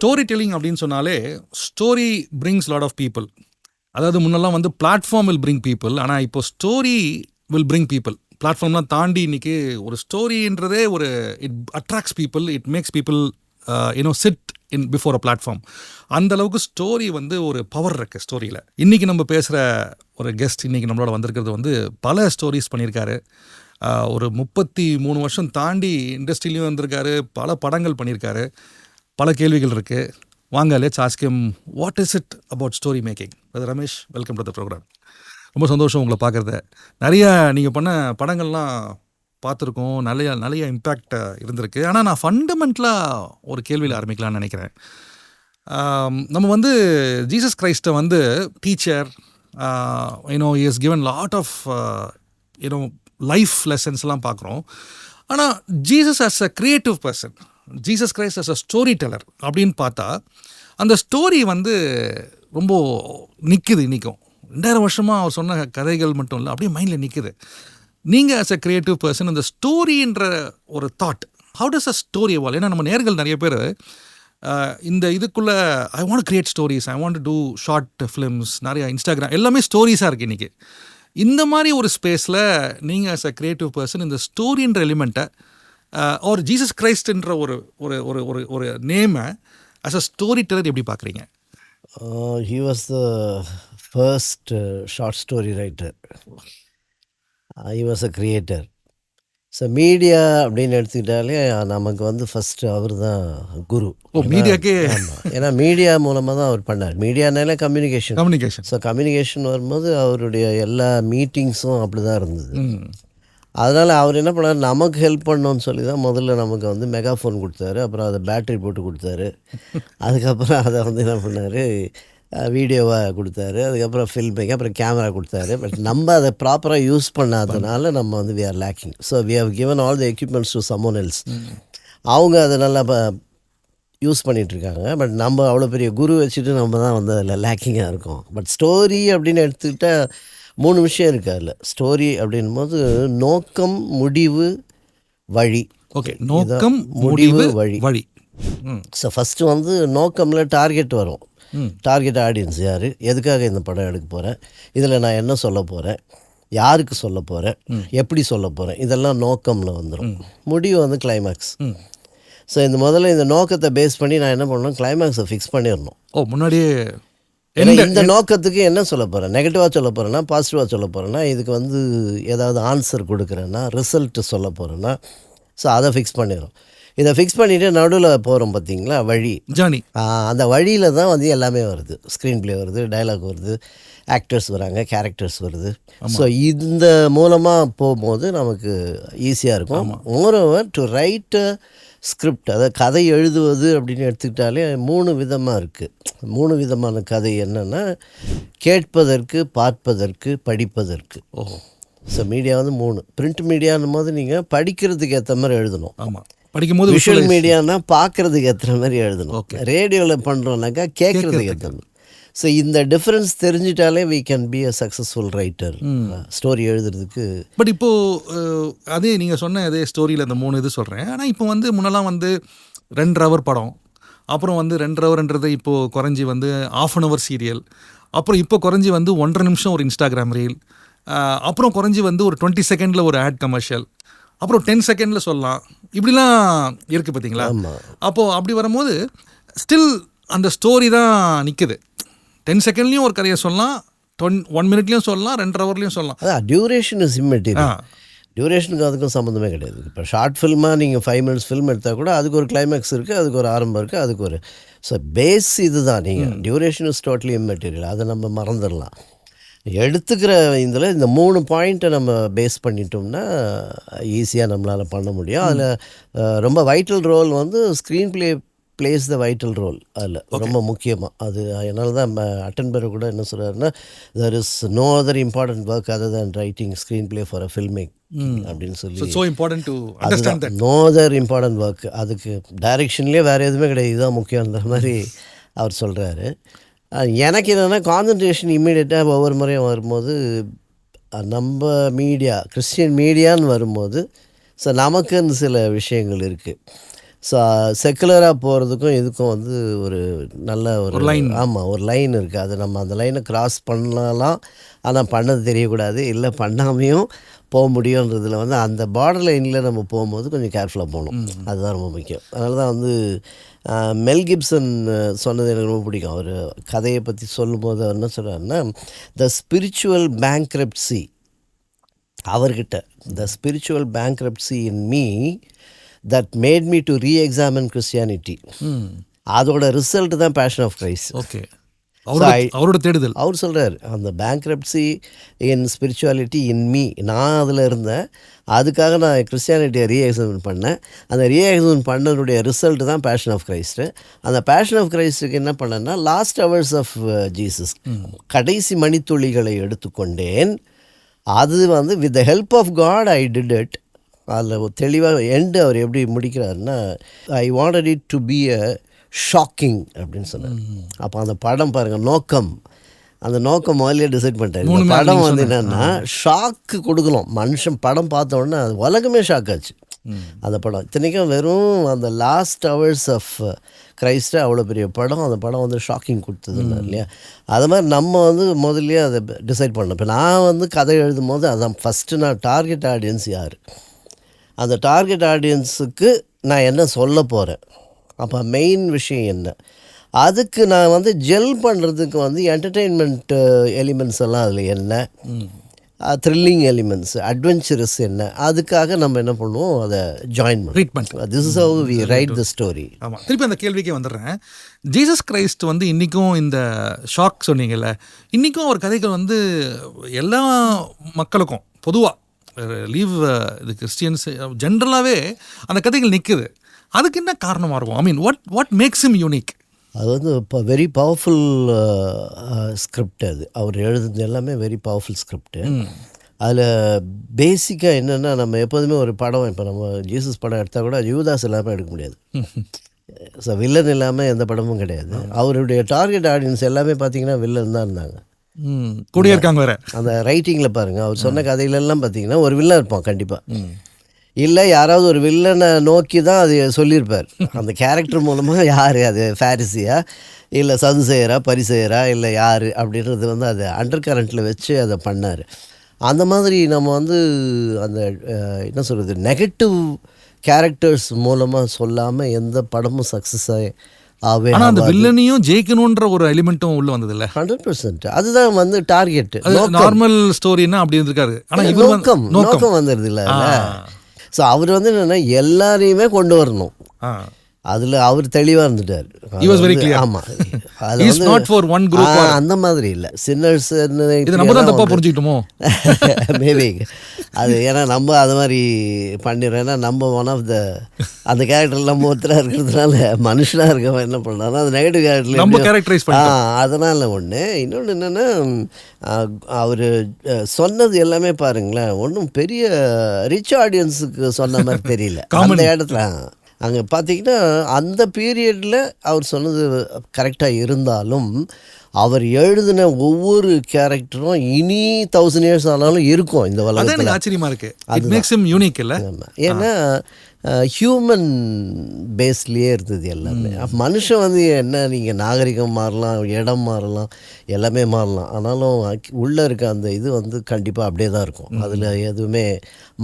Story telling அப்படின்னு சொன்னாலே story brings lot of people. அதாவது முன்னெல்லாம் வந்து பிளாட்ஃபார்ம் வில் பிரிங் பீப்புள், ஆனால் இப்போ ஸ்டோரி வில் பிரிங் பீப்புள். பிளாட்ஃபார்ம்லாம் தாண்டி இன்றைக்கி ஒரு ஸ்டோரின்றதே ஒரு it attracts people, it makes people sit in before a platform. அந்தளவுக்கு ஸ்டோரி வந்து ஒரு பவர் இருக்குது ஸ்டோரியில். இன்றைக்கி நம்ம பேசுகிற ஒரு கெஸ்ட் இன்றைக்கி நம்மளோட வந்திருக்கிறது வந்து பல ஸ்டோரிஸ் பண்ணியிருக்காரு. ஒரு 33 வருஷம் தாண்டி இண்டஸ்ட்ரியிலையும் வந்திருக்காரு, பல படங்கள் பண்ணியிருக்காரு. பல கேள்விகள் இருக்குது. வாங்க, let's ask him what is it about story making. Ramesh, welcome to the programme. ரொம்ப சந்தோஷம் உங்களை பார்க்குறத. நிறைய நீங்கள் பண்ண படங்கள்லாம் பார்த்துருக்கோம், நிறைய இம்பேக்ட் இருந்திருக்கு. ஆனால் நான் ஃபண்டமெண்டலாக ஒரு கேள்வியில் ஆரம்பிக்கலாம்னு நினைக்கிறேன். நம்ம வந்து ஜீசஸ் கிரைஸ்ட்டை வந்து teacher, he has given lot of life லெசன்ஸ்லாம் பார்க்குறோம். ஆனால் Jesus as a creative person, Jesus Christ as a story teller அப்படின்னு பார்த்தா அந்த ஸ்டோரி வந்து ரொம்ப நிற்குது. இன்றைக்கும் 2000 வருஷமாக அவர் சொன்ன கதைகள் மட்டும் இல்லை, அப்படியே மைண்டில் நிற்குது. நீங்கள் ஆஸ் அ கிரியேட்டிவ் பர்சன் அந்த ஸ்டோரின்ற ஒரு thought, how does a story evolve? ஏன்னா நம்ம நேர்கள் நிறைய பேர் இந்த இதுக்குள்ளே I want create stories, I want to short films, நிறையா இன்ஸ்டாகிராம் எல்லாமே ஸ்டோரிஸாக இருக்குது இன்றைக்கி. இந்த மாதிரி ஒரு ஸ்பேஸில் நீங்கள் ஆஸ் அ கிரியேட்டிவ் பர்சன் இந்த ஸ்டோரின்ற எலிமெண்ட்டை ஒரு ஜீசஸ் கிரைஸ்ட்ன்ற ஒரு ஒரு ஒரு ஒரு ஒரு நேமை ஆஸ் அ ஸ்டோரி டெல்லர் எப்படி பார்க்குறீங்க? He was the first short story writer. He was a creator. So media அப்படின்னு எடுத்துக்கிட்டாலே நமக்கு வந்து ஃபஸ்ட்டு அவர் தான் குரு. மீடியாக்கே. ஆமாம், ஏன்னா மீடியா மூலமாக தான் அவர் பண்ணார். மீடியானாலே கம்யூனிகேஷன். ஸோ கம்யூனிகேஷன் வரும்போது அவருடைய எல்லா மீட்டிங்ஸும் அப்படி தான் இருந்தது. அதனால் அவர் என்ன பண்ணார், நமக்கு ஹெல்ப் பண்ணோன்னு சொல்லி தான் முதல்ல நமக்கு வந்து மெகாஃபோன் கொடுத்தாரு. அப்புறம் அதை பேட்டரி போட்டு கொடுத்தாரு. அதுக்கப்புறம் அதை வந்து என்ன பண்ணார், வீடியோவாக கொடுத்தாரு. அதுக்கப்புறம் ஃபில்மிங், அப்புறம் கேமரா கொடுத்தாரு. பட் நம்ம அதை ப்ராப்பராக யூஸ் பண்ணாததுனால நம்ம வந்து we are lacking. So we have given all the equipments to someone else. அவங்க அதை நல்லா யூஸ் பண்ணிகிட்ருக்காங்க. பட் நம்ம அவ்வளோ பெரிய குரு வச்சுட்டு நம்ம தான் வந்து அதில் லேக்கிங்காக இருக்கோம். பட் ஸ்டோரி அப்படின்னு எடுத்துக்கிட்டால் 3 விஷயம் இருக்குது அதில். ஸ்டோரி அப்படின் போது நோக்கம், முடிவு, வழி. ஓகே, நோக்கம், முடிவு, வழி. ஸோ ஃபஸ்ட்டு வந்து நோக்கமில் டார்கெட் வரும். டார்கெட் ஆடியன்ஸ் யார், எதுக்காக இந்த படம் எடுக்க போகிறேன், இதில் நான் என்ன சொல்ல போகிறேன், யாருக்கு சொல்ல போகிறேன், எப்படி சொல்ல போகிறேன், இதெல்லாம் நோக்கமில் வந்துடும். முடிவு வந்து கிளைமேக்ஸ். ஸோ இந்த முதல்ல இந்த நோக்கத்தை பேஸ் பண்ணி நான் என்ன பண்ணணும், கிளைமேக்ஸை ஃபிக்ஸ் பண்ணிடணும். முன்னாடியே இந்த நோக்கத்துக்கு என்ன சொல்ல போகிறேன், நெகட்டிவாக சொல்ல போகிறேன்னா, பாசிட்டிவாக சொல்ல போகிறேன்னா, இதுக்கு வந்து ஏதாவது ஆன்சர் கொடுக்குறேன்னா, ரிசல்ட்டு சொல்ல போகிறேன்னா, ஸோ அதை ஃபிக்ஸ் பண்ணிடும். இதை ஃபிக்ஸ் பண்ணிவிட்டு நடுவில் போகிறோம் பார்த்தீங்களா, வழி, ஜானி. அந்த வழியில் தான் வந்து எல்லாமே வருது. ஸ்க்ரீன் ப்ளே வருது, டைலாக் வருது, ஆக்டர்ஸ் வராங்க, கேரக்டர்ஸ் வருது. ஸோ இந்த மூலமாக போகும்போது நமக்கு ஈஸியாக இருக்கும். Moreover to right a script, அதை கதை எழுதுவது அப்படின்னு எடுத்துக்கிட்டாலே 3 விதமாக இருக்குது. 3 விதமான கதை என்னென்னா, கேட்பதற்கு, பார்ப்பதற்கு, படிப்பதற்கு. ஸோ மீடியா வந்து 3. பிரிண்ட் மீடியான்னும் போது நீங்கள் படிக்கிறதுக்கு ஏற்ற மாதிரி எழுதணும். ஆமாம், படிக்கும்போது. விஷுவல் மீடியானா பார்க்குறதுக்கு ஏற்ற மாதிரி எழுதணும். ரேடியோவில் பண்ணுறோன்னாக்கா கேட்குறதுக்கு ஏற்ற மாதிரி. ஸோ இந்த டிஃப்ரென்ஸ் தெரிஞ்சிட்டாலே we can be a successful writer story எழுதுறதுக்கு. பட் இப்போது அதே நீங்கள் சொன்ன அதே ஸ்டோரியில் அந்த 3 இது சொல்கிறேன். ஆனால் இப்போ வந்து முன்னெல்லாம் வந்து 2 ஹவர் படம், அப்புறம் வந்து 2 ஹவர்ன்றது இப்போது குறைஞ்சி வந்து 1/2 hour சீரியல், அப்புறம் இப்போ குறைஞ்சி வந்து 1.5 நிமிஷம் ஒரு இன்ஸ்டாகிராம் ரீல், அப்புறம் குறைஞ்சி வந்து ஒரு 20 செகண்டில் ஒரு ஆட் கமர்ஷியல், அப்புறம் 10 செகண்டில் சொல்லலாம், இப்படிலாம் இருக்குது பார்த்தீங்களா? அப்போது அப்படி வரும்போது ஸ்டில் அந்த ஸ்டோரி தான் நிற்குது. 10 செகண்ட்லேயும் ஒரு கதையை சொல்லலாம், 1 மினிட்லேயும் சொல்லலாம், 2 ஹவர்லேயும் சொல்லலாம். அதான் டியூரேஷன் இஸ் இம்மெட்டீரியல். டியூரேஷனுக்கு அதுக்கும் சம்மந்தமே கிடையாது. இப்போ ஷார்ட் ஃபில்மாக நீங்கள் 5 minutes ஃபில்ம் எடுத்தால் கூட அதுக்கு ஒரு கிளைமேக்ஸ் இருக்குது, அதுக்கு ஒரு ஆரம்பம் இருக்குது, அதுக்கு ஒரு ஸோ பேஸ் இது தான். நீங்கள் டியூரேஷன் இஸ் டோட்டலி இம்மெட்டீரியல், அதை நம்ம மறந்துடலாம். எடுத்துக்கிற இதில் இந்த 3 பாயிண்ட்டை நம்ம பேஸ் பண்ணிட்டோம்னா ஈஸியாக நம்மளால் பண்ண முடியும். அதில் ரொம்ப வைட்டல் ரோல் வந்து screen plays the vital role. அதில் ரொம்ப முக்கியமாக அது. அதனால தான் அட்டன்பர் கூட என்ன சொல்கிறாருன்னா, there is no other important work other than writing screenplay for a filmmaking அப்படின்னு சொல்லி. so important to understand that no other important work. அதுக்கு டைரெக்ஷன்லேயே வேறு எதுவுமே கிடையாது, இதுதான் முக்கியன்ற மாதிரி அவர் சொல்கிறாரு. எனக்கு என்னென்னா கான்சன்ட்ரேஷன் இம்மீடியட்டாக ஒவ்வொரு முறையும் வரும்போது நம்ம மீடியா கிறிஸ்டியன் மீடியான்னு வரும்போது ஸோ நமக்குன்னு சில விஷயங்கள் இருக்குது. ஸோ செக்குலராக போகிறதுக்கும் இதுக்கும் வந்து ஒரு நல்ல ஒரு லைன். ஆமாம், ஒரு லைன் இருக்குது. அது நம்ம அந்த லைனை கிராஸ் பண்ணலாம், ஆனால் பண்ணது தெரியக்கூடாது, இல்லை பண்ணாமையும் போக முடியுன்றதில் வந்து அந்த பார்டர் லைனில் நம்ம போகும்போது கொஞ்சம் கேர்ஃபுல்லாக போகணும். அதுதான் ரொம்ப முக்கியம். அதனால தான் வந்து மெல் கிப்சன் சொன்னது எனக்கு ரொம்ப பிடிக்கும். அவர் கதையை பற்றி சொல்லும்போது அவர் என்ன சொல்கிறாருன்னா, த ஸ்பிரிச்சுவல் பேங்க்ரப்சி அவர்கிட்ட, the spiritual bankruptcy in me that made me to reexamine Christianity. அதோட ரிசல்ட் தான் பேஷன் ஆஃப் கிரைஸ்ட். ஓகே, அவரோட தேடுதல். அவர் சொல்கிறார், அந்த bankruptcy in spirituality in me, நான் அதில் இருந்தேன், அதுக்காக நான் கிறிஸ்டியானிட்டியை ரீஎக்ஸாமின் பண்ணேன். அந்த ரீஎக்ஸாமின் பண்ணதுடைய ரிசல்ட் தான் பேஷன் ஆஃப் கிரைஸ்ட்டு. அந்த பேஷன் ஆஃப் கிரைஸ்ட்டுக்கு என்ன பண்ணேன்னா, லாஸ்ட் ஹவர்ஸ் ஆஃப் ஜீசஸ், கடைசி மணித்துளிகளை எடுத்துக்கொண்டேன். அது வந்து with the help of God I did it. அதில் தெளிவாக எண்டு அவர் எப்படி முடிக்கிறாருன்னா, I wanted it to be a shocking அப்படின்னு சொன்னார். அப்போ அந்த படம் பாருங்கள், நோக்கம், அந்த நோக்கம் முதல்ல டிசைட் பண்ணிட்டார். இந்த படம் வந்து என்னென்னா ஷாக்கு கொடுக்கணும். மனுஷன் படம் பார்த்த உடனே அது உலகமே ஷாக் ஆச்சு அந்த படம். இத்தனைக்கும் வெறும் அந்த லாஸ்ட் ஹவர்ஸ் ஆஃப் கிரைஸ்ட்டு அவ்வளோ பெரிய படம், அந்த படம் வந்து ஷாக்கிங் கொடுத்ததுன்னா இல்லையா. அது மாதிரி நம்ம வந்து முதல்லையே அதை டிசைட் பண்ணோம். இப்போ நான் வந்து கதை எழுதும் போது அதான் ஃபஸ்ட்டு நான் டார்கெட் ஆடியன்ஸ் யார், அந்த டார்கெட் ஆடியன்ஸுக்கு நான் என்ன சொல்ல போகிறேன், அப்போ மெயின் விஷயம் என்ன, அதுக்கு நான் வந்து ஜெல் பண்ணுறதுக்கு வந்து என்டர்டெயின்மெண்ட் எலிமெண்ட்ஸ் எல்லாம் அதில் என்ன, த்ரில்லிங் எலிமெண்ட்ஸ், அட்வென்ச்சரஸ் என்ன, அதுக்காக நம்ம என்ன பண்ணுவோம், அதை ஜாயின் பண்ணுவோம். This is how we write the story. ஆமாம், திருப்பி அந்த கேள்விக்கே வந்துடுறேன். ஜீசஸ் கிரைஸ்ட் வந்து இன்றைக்கும் இந்த ஷாக் சொன்னீங்கல்ல, இன்றைக்கும் அவர் கதைகள் வந்து எல்லா மக்களுக்கும் பொதுவாக லீவ் இது கிறிஸ்டியன்ஸ் ஜென்ரலாகவே அந்த கதைகள் நிற்குது. அதுக்கு என்ன காரணமாக இருக்கும்? I mean what makes him unique? அது வந்து இப்போ வெரி பவர்ஃபுல் ஸ்கிரிப்ட். அது அவர் எழுதுனது எல்லாமே வெரி பவர்ஃபுல் ஸ்கிரிப்டு. அதில் பேசிக்காக என்னென்னா, நம்ம எப்போதுமே ஒரு படம், இப்போ நம்ம ஜீசஸ் படம் எடுத்தால் கூட யூதாஸ் இல்லாமல் எடுக்க முடியாது. ஸோ வில்லன் இல்லாமல் எந்த படமும் கிடையாது. அவருடைய டார்கெட் ஆடியன்ஸ் எல்லாமே பார்த்தீங்கன்னா வில்லன் தான் இருந்தாங்க, கூட இருக்காங்க. வேறு அந்த ரைட்டிங்கில் பாருங்கள், அவர் சொன்ன கதையிலெல்லாம் பார்த்தீங்கன்னா ஒரு வில்லன் இருப்பான் கண்டிப்பாக, இல்லை யாராவது ஒரு வில்லனை நோக்கி தான் அது சொல்லியிருப்பார். அந்த கேரக்டர் மூலமாக யார், அது ஃபேரிசியா இல்லை சதுசேயரா பரிசேயரா இல்லை யார் அப்படின்றது வந்து அதை அண்டர் கரண்ட்டில் வச்சு அதை பண்ணார். அந்த மாதிரி நம்ம வந்து அந்த என்ன சொல்கிறது, நெகட்டிவ் கேரக்டர்ஸ் மூலமாக சொல்லாமல் எந்த படமும் சக்ஸஸ் ஆகவே. ஆனால் அந்த வில்லனையும் ஜெயிக்கணுன்ற ஒரு எலிமெண்ட்டும் உள்ள வந்தது இல்லை. 100% அதுதான் வந்து டார்கெட். நார்மல் ஸ்டோரின்னா அப்படி இருந்திருக்காரு, ஆனால் நோக்கம் வந்துடுது இல்லை. ஸோ அவர் வந்து என்னென்னா எல்லாரையுமே கொண்டு வரணும், அதில் அவர் தெளிவாக இருந்துட்டார். ஆமாம், அந்த மாதிரி இல்லை சின்னர்ஸ் புரிஞ்சுக்கிட்டோமோ மேபி அது, ஏன்னா நம்ம அது மாதிரி பண்ணிடுறோம். ஏன்னா நம்ம ஒன் ஆஃப் த அந்த கேரக்டர் நம்ம ஒருத்தராக இருக்கிறதுனால மனுஷனாக இருக்கவன் என்ன பண்ணாலும் அது நெகட்டிவ் கேரக்டர். அதனால் ஒன்று. இன்னொன்று என்னென்னா, அவர் சொன்னது எல்லாமே பாருங்களேன், ஒன்றும் பெரிய ரிச் ஆடியன்ஸுக்கு சொன்ன மாதிரி தெரியல. அந்த இடத்துல அங்கே பார்த்தீங்கன்னா அந்த பீரியடில் அவர் சொன்னது கரெக்டாக இருந்தாலும், அவர் எழுதின ஒவ்வொரு கேரக்டரும் இனி 1000 years ஆனாலும் இருக்கும் இந்த உலகத்தில். ஆச்சரியமாக இருக்குது. அது மேக்ஸ் ஹிம் யூனிக் இல்லை. ஏன்னா ஹியூமன் பேஸ்லேயே இருந்தது எல்லாமே. மனுஷன் வந்து என்ன, நீங்கள் நாகரிகம் மாறலாம், இடம் மாறலாம், எல்லாமே மாறலாம், ஆனாலும் உள்ளே இருக்க அந்த இது வந்து கண்டிப்பாக அப்படியே தான் இருக்கும். அதில் எதுவுமே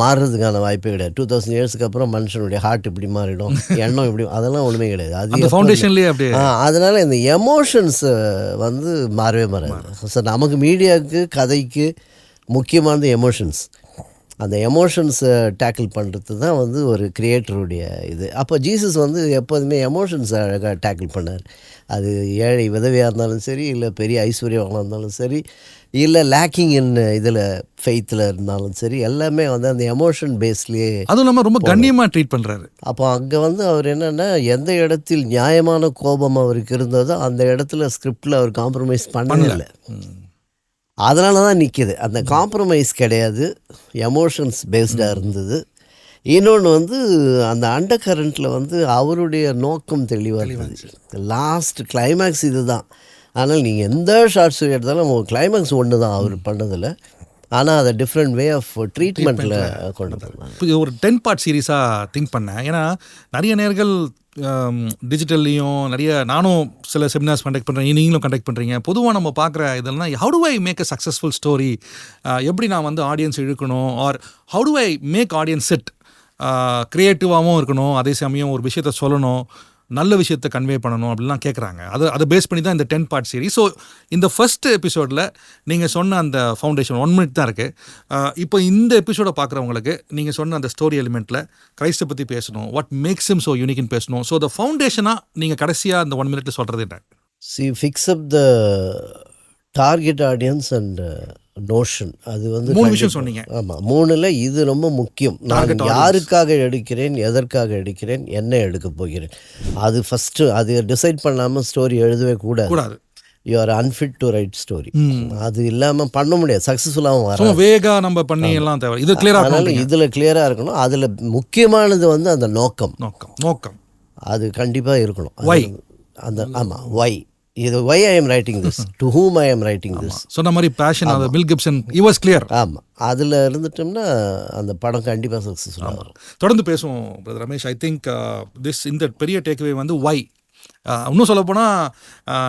மாறுறதுக்கான வாய்ப்பே கிடையாது. 2000 yearsக்கு அப்புறம் மனுஷனுடைய ஹார்ட் இப்படி மாறிடும், எண்ணம் இப்படி, அதெல்லாம் ஒன்றுமே கிடையாது. அது ஃபவுண்டேஷன்லேயே அப்படியே. அதனால் இந்த எமோஷன்ஸ் வந்து மாறவே மாறாது. ஸோ நமக்கு மீடியாவுக்கு கதைக்கு முக்கியமானது எமோஷன்ஸ். அந்த எமோஷன்ஸை டேக்கிள் பண்ணுறது தான் வந்து ஒரு கிரியேட்டருடைய இது. அப்போ ஜீசஸ் வந்து எப்போதுமே எமோஷன்ஸை அழகாக டேக்கிள் பண்ணார். அது ஏழை விதவையாக இருந்தாலும் சரி, இல்லை பெரிய ஐஸ்வர்யமாக இருந்தாலும் சரி, இல்லை லேக்கிங் இன் இதில் ஃபெய்த்தில் இருந்தாலும் சரி, எல்லாமே வந்து அந்த எமோஷன் பேஸ்லேயே, அதுவும் இல்லாமல் ரொம்ப கண்ணியமாக ட்ரீட் பண்ணுறாரு. அப்போ அங்கே வந்து அவர் என்னென்னா, எந்த இடத்தில் நியாயமான கோபம் அவருக்கு இருந்ததோ அந்த இடத்துல ஸ்கிரிப்டில் அவர் காம்ப்ரமைஸ் பண்ணலை. அதனால தான் நிற்கிது. அந்த காம்ப்ரமைஸ் கிடையாது, எமோஷன்ஸ் பேஸ்டாக இருந்தது. இன்னொன்று வந்து அந்த அண்டர் கரண்ட்டில் வந்து அவருடைய நோக்கம் தெளிவாக இருந்துச்சு. லாஸ்ட் கிளைமேக்ஸ் இது தான். ஆனால் நீங்கள் எந்த ஷார்ட்ஸ் எடுத்தாலும் கிளைமேக்ஸ் ஒன்று தான் அவர் பண்ணதில். ஆனால் அதை டிஃப்ரெண்ட் வே ஆஃப் ட்ரீட்மெண்ட்டில் கொண்டு போனாங்க. இப்போ ஒரு 10 பார்ட் சீரீஸாக திங்க் பண்ணேன். ஏன்னா நிறைய நேர்கள் டிஜிட்டல்லையும் நிறைய நானும் சில செமினார்ஸ் கண்டக்ட் பண்ணுறேன், நீங்களும் கண்டக்ட் பண்ணுறீங்க. பொதுவாக நம்ம பார்க்குற இதெல்லாம் how to I make a successful story, எப்படி நான் வந்து ஆடியன்ஸ் இழுக்கணும், or how to I make audience set, க்ரியேட்டிவாகவும் இருக்கணும், அதே சமயம் ஒரு விஷயத்த சொல்லணும், நல்ல விஷயத்தை கன்வே பண்ணணும் அப்படிலாம் கேட்குறாங்க. அதை பேஸ் பண்ணி தான் இந்த 10 பார்ட் சீரிஸ். ஸோ இந்த ஃபர்ஸ்ட் எபிசோடில் நீங்கள் சொன்ன அந்த ஃபவுண்டேஷன் 1 மினிட் தான் இருக்குது. இப்போ இந்த எபிசோடை பார்க்குறவங்களுக்கு நீங்கள் சொன்ன அந்த ஸ்டோரி எலிமெண்ட்டில் கிரைஸ்டை பற்றி பேசணும், வாட் மேக்ஸ் ஹிம் ஸோ யூனிக்னு பேசணும். ஸோ த ஃபவுண்டேஷனாக நீங்கள் கடைசியாக அந்த 1 மினிட்ல சொல்கிறது என்ன? Fix up the target audience and notion. அது வந்து 3 விஷயம் சொன்னீங்க. ஆமாம், 3ல் இது ரொம்ப முக்கியம். நான் யாருக்காக எடுக்கிறேன், எதற்காக எடுக்கிறேன், என்ன எடுக்க போகிறேன், அது ஃபஸ்ட்டு அது டிசைட் பண்ணாமல் ஸ்டோரி எழுதவே கூடாது. You are unfit to right story. அது இல்லாமல் பண்ண முடியாது, சக்ஸஸ்ஃபுல்லாகவும் வரும். வேகா நம்ம பண்ணி எல்லாம் தேவை. இது கிளியராக, அதனால் இதில் கிளியராக இருக்கணும். அதில் முக்கியமானது வந்து அந்த நோக்கம் அது கண்டிப்பாக இருக்கணும். அந்த ஆமாம், வை இது why I am writing this, to whom I am writing this. சொன்ன மாதிரி பேஷன், அது will Gibson, he was clear. ஆமாம், அதில் இருந்துட்டோம்னா அந்த படம் கண்டிப்பாக சக்ஸஸ்ஃபுல்லாக வரும். தொடர்ந்து பேசுவோம் பிரதர் ரமேஷ். ஐ திங்க் இந்த பெரிய டேக்அவே வந்து வை. இன்னும் சொல்லப்போனால்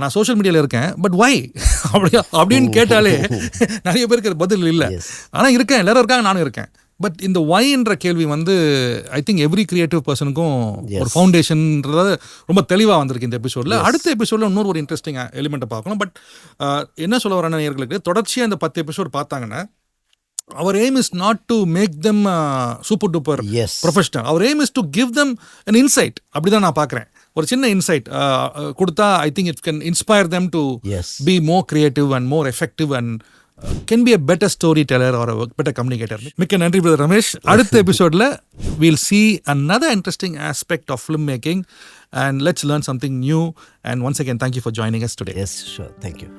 நான் சோஷியல் மீடியாவில் இருக்கேன், பட் வை அப்படின்னு கேட்டாலே நிறைய பேருக்கு பதில் இல்லை. ஆனால் இருக்கேன், எல்லாரும் இருக்காங்க, நானும் இருக்கேன். பட் இந்த ஒய்ன்ற கேள்வி வந்து ஐ திங்க் எவ்ரி கிரியேட்டிவ் பர்சனுக்கும் ஒரு ஃபவுண்டேஷன்ன்றது ரொம்ப தெளிவாக வந்திருக்கு இந்த எபிசோடில். அடுத்த எபிசோடில் இன்னொரு ஒரு இன்ட்ரெஸ்டிங் எலிமெண்ட்டை பார்க்கணும். பட் என்ன சொல்ல வரேன்னா, நேயர்களுக்கு தொடர்ச்சியாக இந்த 10 எபிசோடு பார்த்தாங்கன்னா, our aim is not to make them super duper professional. Our aim is to give them an insight. அப்படி தான் நான் பார்க்குறேன். ஒரு சின்ன இன்சைட் கொடுத்தா I think it can inspire them to be more creative and more effective and can be a better storyteller or a better communicator. மிக்க நன்றி brother Ramesh. அடுத்த எபிசோடில் we'll see another interesting aspect of filmmaking and let's learn something new. And once again, thank you for joining us today. Yes, sure. Thank you.